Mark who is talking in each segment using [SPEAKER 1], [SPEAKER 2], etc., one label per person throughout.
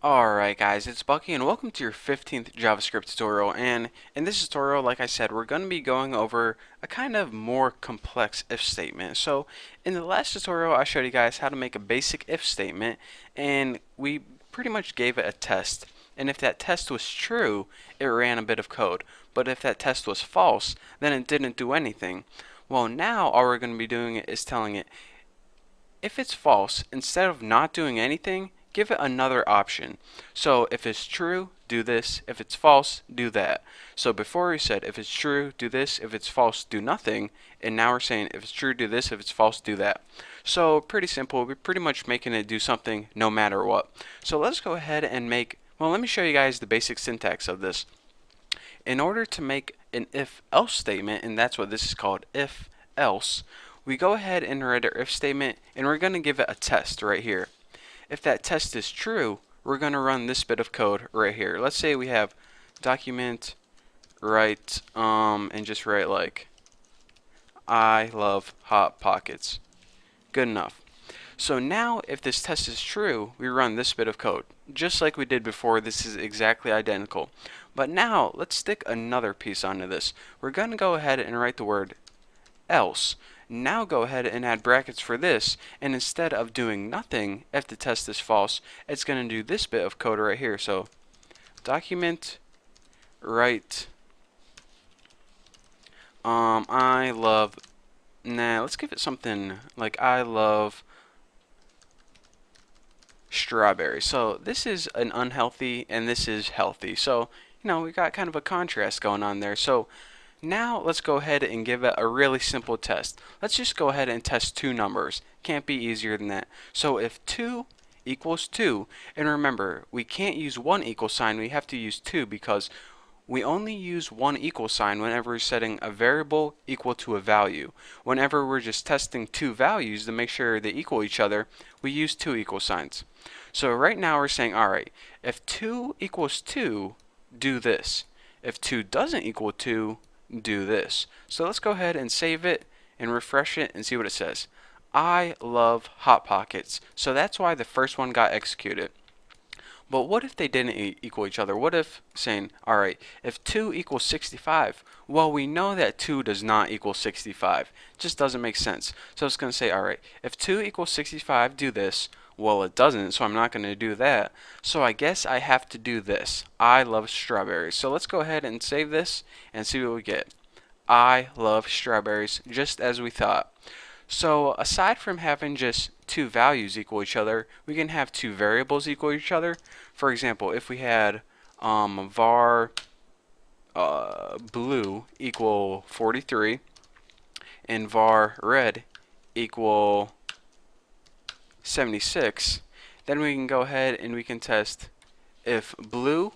[SPEAKER 1] Alright guys, it's Bucky and welcome to your 15th JavaScript tutorial, and in this tutorial, like I said, we're going to be going over a kind of more complex if statement. So in the last tutorial I showed you guys how to make a basic if statement, and we pretty much gave it a test, and if that test was true it ran a bit of code, but if that test was false then it didn't do anything. Well, now all we're going to be doing is telling it if it's false, instead of not doing anything, give it another option. So if it's true, do this. If it's false, do that. So before we said if it's true, do this. If it's false, do nothing. And now we're saying if it's true, do this. If it's false, do that. So pretty simple. We're pretty much making it do something no matter what. So let's go ahead and let me show you guys the basic syntax of this. In order to make an if-else statement, and that's what this is called, if-else, we go ahead and write our if statement, and we're going to give it a test right here. If that test is true, we're going to run this bit of code right here. Let's say we have document write and just write like I love hot pockets. Good enough. So now if this test is true, we run this bit of code. Just like we did before, this is exactly identical. But now let's stick another piece onto this. We're going to go ahead and write the word else. Now go ahead and add brackets for this, and instead of doing nothing if the test is false, it's going to do this bit of code right here. So document write I love, let's give it something like I love strawberry. So this is an unhealthy and this is healthy, so we got kind of a contrast going on there. So now let's go ahead and give it a really simple test. Let's just go ahead and test two numbers. Can't be easier than that. So if 2 equals 2, and remember, we can't use one equal sign, we have to use 2 because we only use one equal sign whenever we're setting a variable equal to a value. Whenever we're just testing two values to make sure they equal each other, we use two equal signs. So right now we're saying, alright, if 2 equals 2, do this. If 2 doesn't equal 2, do this. So let's go ahead and save it and refresh it and see what it says. I love hot pockets. So that's why the first one got executed. But what if they didn't equal each other? What if saying, alright, if 2 equals 65, well, we know that 2 does not equal 65. It just doesn't make sense. So it's going to say, alright, if 2 equals 65, do this. Well, it doesn't, so I'm not going to do that. So I guess I have to do this. I love strawberries. So let's go ahead and save this and see what we get. I love strawberries, just as we thought. So aside from having just two values equal each other, we can have two variables equal each other. For example, if we had var blue equal 43 and var red equal 76, then we can go ahead and we can test if blue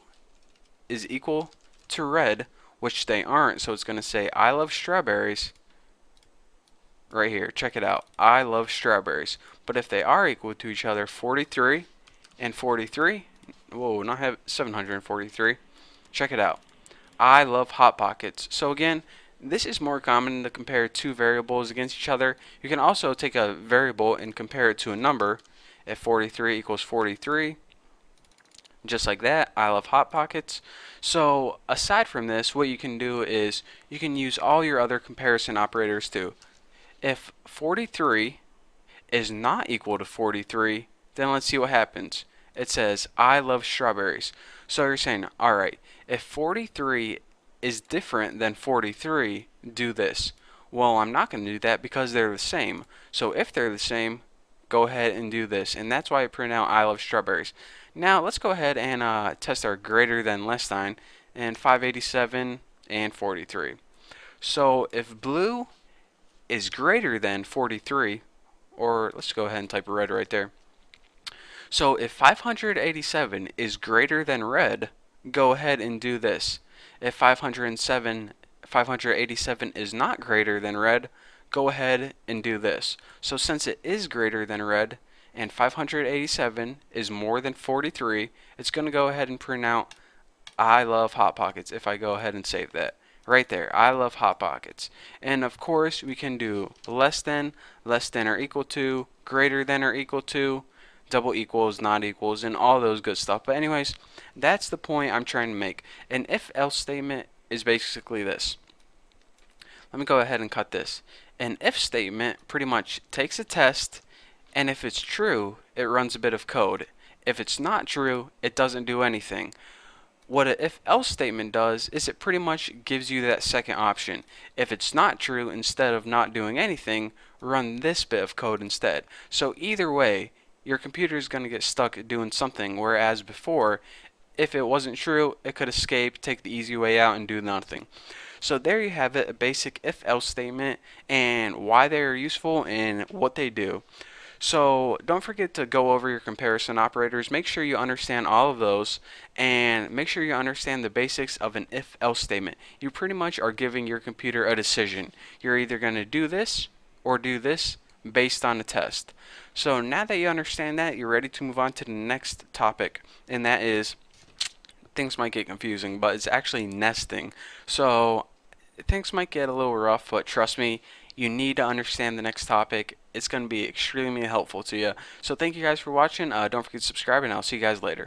[SPEAKER 1] is equal to red, which they aren't, so it's going to say I love strawberries right here. Check it out. I love strawberries. But if they are equal to each other, 43 and 43, whoa, not have 743. Check it out. I love hot pockets. So again, this is more common to compare two variables against each other. You can also take a variable and compare it to a number. If 43 equals 43, just like that, I love hot pockets. So aside from this, what you can do is you can use all your other comparison operators too. If 43 is not equal to 43, then let's see what happens. It says, I love strawberries. So you're saying, alright, if 43 is different than 43, do this. Well, I'm not going to do that because they're the same. So if they're the same, go ahead and do this. And that's why I print out I love strawberries. Now let's go ahead and test our greater than less sign and 587 and 43. So if blue is greater than 43, or let's go ahead and type red right there. So if 587 is greater than red, go ahead and do this. If 587 is not greater than red, go ahead and do this. So since it is greater than red and 587 is more than 43, it's going to go ahead and print out I love hot pockets if I go ahead and save that. Right there, I love hot pockets. And of course we can do less than or equal to, greater than or equal to, double equals, not equals, and all those good stuff. But anyways, that's the point I'm trying to make. An if-else statement is basically this. Let me go ahead and cut this. An if statement pretty much takes a test, and if it's true, it runs a bit of code. If it's not true, it doesn't do anything. What an if-else statement does is it pretty much gives you that second option. If it's not true, instead of not doing anything, run this bit of code instead. So either way, your computer is going to get stuck doing something, whereas before, if it wasn't true, it could escape, take the easy way out, and do nothing. So there you have it, a basic if-else statement and why they are useful and what they do. So don't forget to go over your comparison operators. Make sure you understand all of those and make sure you understand the basics of an if-else statement. You pretty much are giving your computer a decision. You're either going to do this or do this based on a test. So now that you understand that, you're ready to move on to the next topic, and that is, things might get confusing, but it's actually nesting. So things might get a little rough, but trust me, you need to understand the next topic. It's going to be extremely helpful to you. So thank you guys for watching. Don't forget to subscribe, and I'll see you guys later.